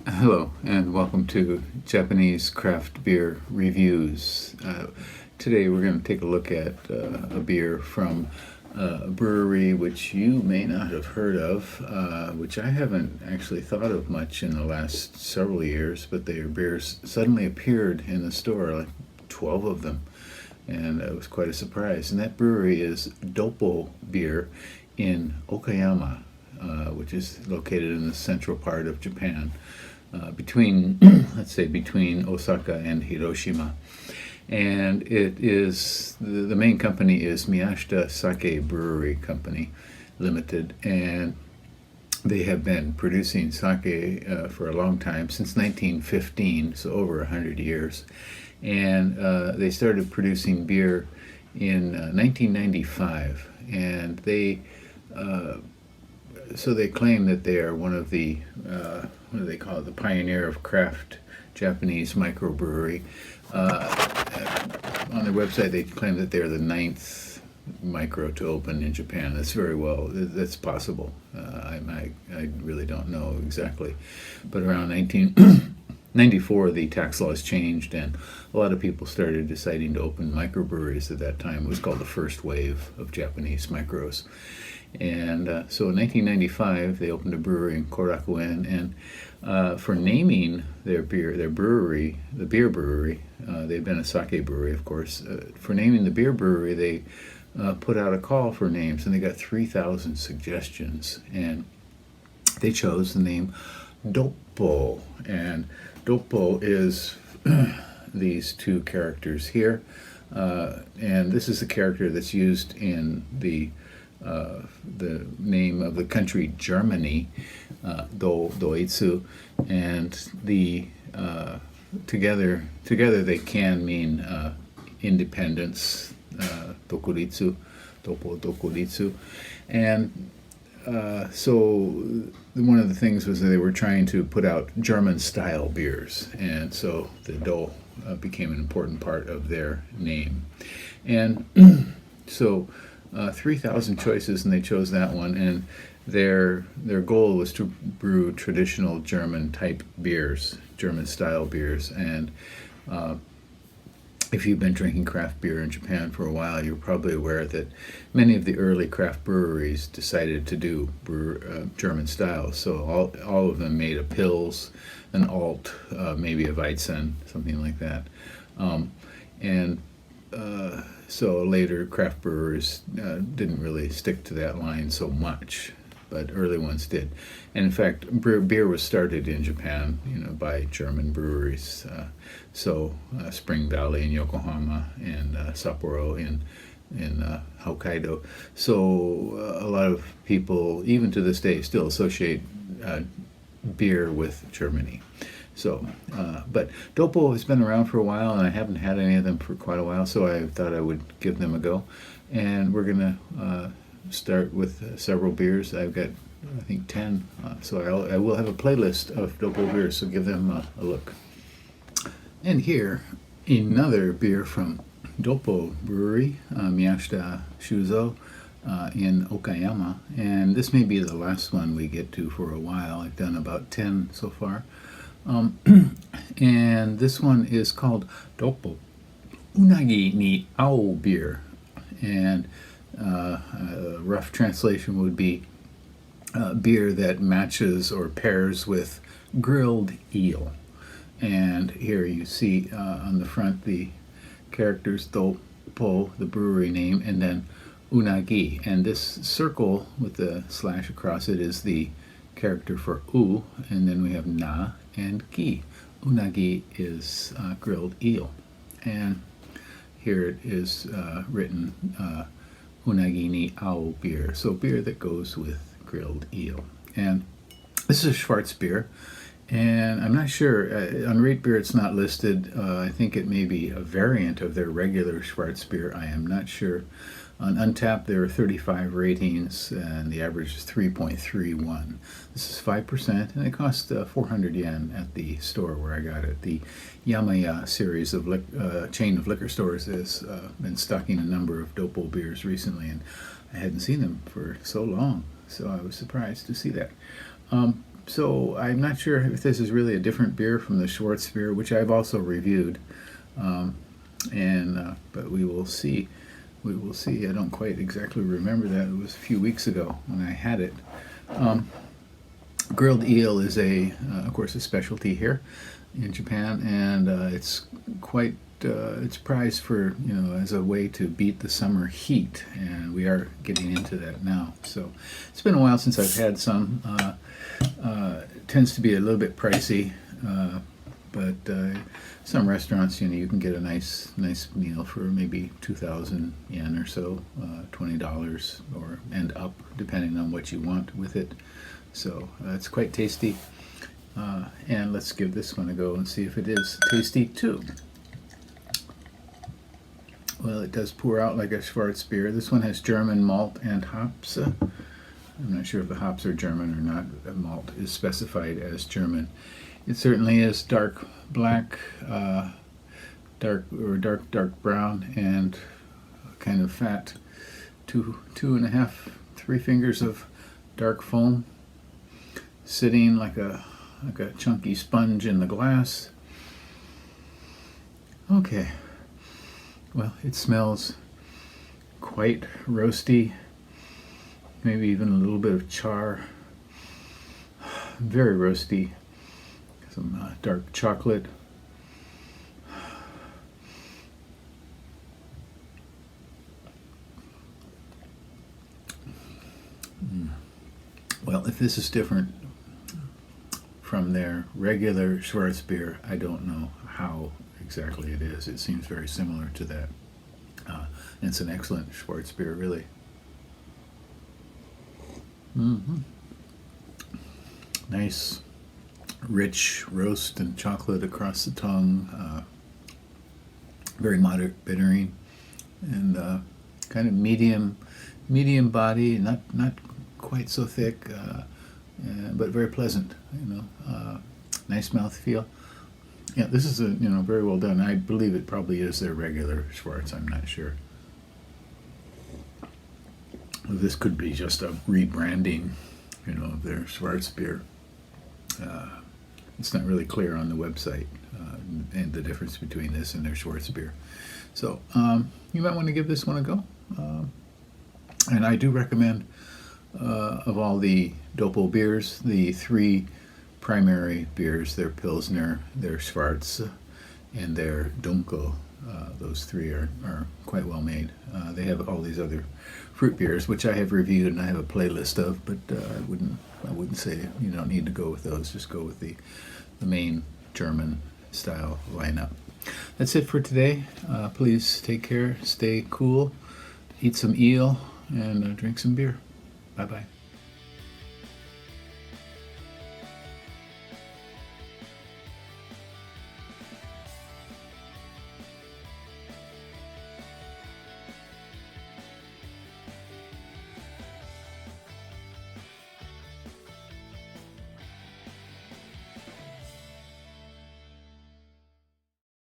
Hello, and welcome to Japanese Craft Beer Reviews. Today we're going to take a look at a beer from a brewery which you may not have heard of, which I haven't actually thought of much in the last several years, but their beers suddenly appeared in the store, like 12 of them, and it was quite a surprise. And that brewery is Doppo Beer in Okayama, which is located in the central part of Japan, between, let's say, between Osaka and Hiroshima. And it is, the main company is宮下Sake Brewery Company Limited, and they have been producing sake for a long time, since 1915, so over 100 years. And they started producing beer in 1995, and so they claim that they are one of the, what do they call it, the pioneer of craft Japanese microbrewery. On their website, they claim that they're the ninth micro to open in Japan. That's possible. I really don't know exactly. But around 1994, the tax laws changed, and a lot of people started deciding to open microbreweries at that time. It was called the first wave of Japanese micros. And so in 1995, they opened a brewery in Korakuen, and for naming their brewery, the beer brewery, they've been a sake brewery, of course. For naming the beer brewery, they put out a call for names, and they got 3,000 suggestions, and they chose the name Doppo. And Doppo is these two characters here, and this is the character that's used in the name of the country Germany, Doitsu, and the together they can mean independence, Dokuritsu, Doppo Dokuritsu, and so one of the things was that they were trying to put out German-style beers, and so the Do became an important part of their name, and so 3,000 choices, and they chose that one. And their goal was to brew traditional German type beers, German style beers. And if you've been drinking craft beer in Japan for a while, you're probably aware that many of the early craft breweries decided to do German style. So all of them made a Pils, an Alt, maybe a Weizen, something like that. So later craft brewers didn't really stick to that line so much, but early ones did. And in fact, beer was started in Japan, by German breweries. Spring Valley in Yokohama and Sapporo in Hokkaido. So a lot of people, even to this day, still associate beer with Germany. So, but Doppo has been around for a while, and I haven't had any of them for quite a while, so I thought I would give them a go. And we're going to start with several beers. I've got, I think, 10, so I will have a playlist of Doppo beers, so give them a look. And here, another beer from Doppo Brewery, Miyashita Shuzo, in Okayama, and this may be the last one we get to for a while. I've done about 10 so far. And this one is called Doppo Unagi ni Ao Beer, and a rough translation would be beer that matches or pairs with grilled eel. And here you see on the front the characters Doppo, the brewery name, and then Unagi, and this circle with the slash across it is the character for U, and then we have Na and Gi. Unagi is grilled eel, and here it is written Unagi ni Ao beer, so beer that goes with grilled eel. And this is a schwarzbier, and I'm not sure, on Rate Beer it's not listed. I think it may be a variant of their regular schwarzbier, I am not sure. On Untappd, there are 35 ratings, and the average is 3.31. This is 5%, and it cost 400 yen at the store where I got it. The Yamaya series of chain of liquor stores has been stocking a number of Doppo beers recently, and I hadn't seen them for so long, so I was surprised to see that. So I'm not sure if this is really a different beer from the schwarzbier, which I've also reviewed, but we will see. We will see. I don't quite exactly remember that. It was a few weeks ago when I had it. Grilled eel is of course, a specialty here in Japan, and it's quite it's prized for, as a way to beat the summer heat, and we are getting into that now. So it's been a while since I've had some. It tends to be a little bit pricey, but some restaurants, you can get a nice meal for maybe 2,000 yen or so, $20 and up, depending on what you want with it. So it's quite tasty, and let's give this one a go and see if it is tasty too. Well, it does pour out like a schwarzbier. This one has German malt and hops. I'm not sure if the hops are German or not. The malt is specified as German. It certainly is dark black, dark brown, and kind of fat. 2.5, 3 fingers of dark foam, sitting like a chunky sponge in the glass. Okay. Well, it smells quite roasty, maybe even a little bit of char. Very roasty. Some dark chocolate. Well, if this is different from their regular schwarzbier, I don't know how exactly it is. It seems very similar to that. It's an excellent schwarzbier, really. Nice, rich roast and chocolate across the tongue. Very moderate bittering, and kind of medium body. Not quite so thick, but very pleasant. Nice mouthfeel. Yeah, this is very well done. I believe it probably is their regular Schwarz. I'm not sure. This could be just a rebranding, of their Schwarzbier. It's not really clear on the website, and the difference between this and their Schwarzbier. So you might want to give this one a go. And I do recommend, of all the Doppo beers, the 3 primary beers, their Pilsner, their Schwarz, and their Dunkel. Those 3 are quite well made. They have all these other fruit beers, which I have reviewed and I have a playlist of, but I wouldn't say you don't need to go with those. Just go with the main German style lineup. That's it for today. Please take care, stay cool, eat some eel, and drink some beer. Bye-bye.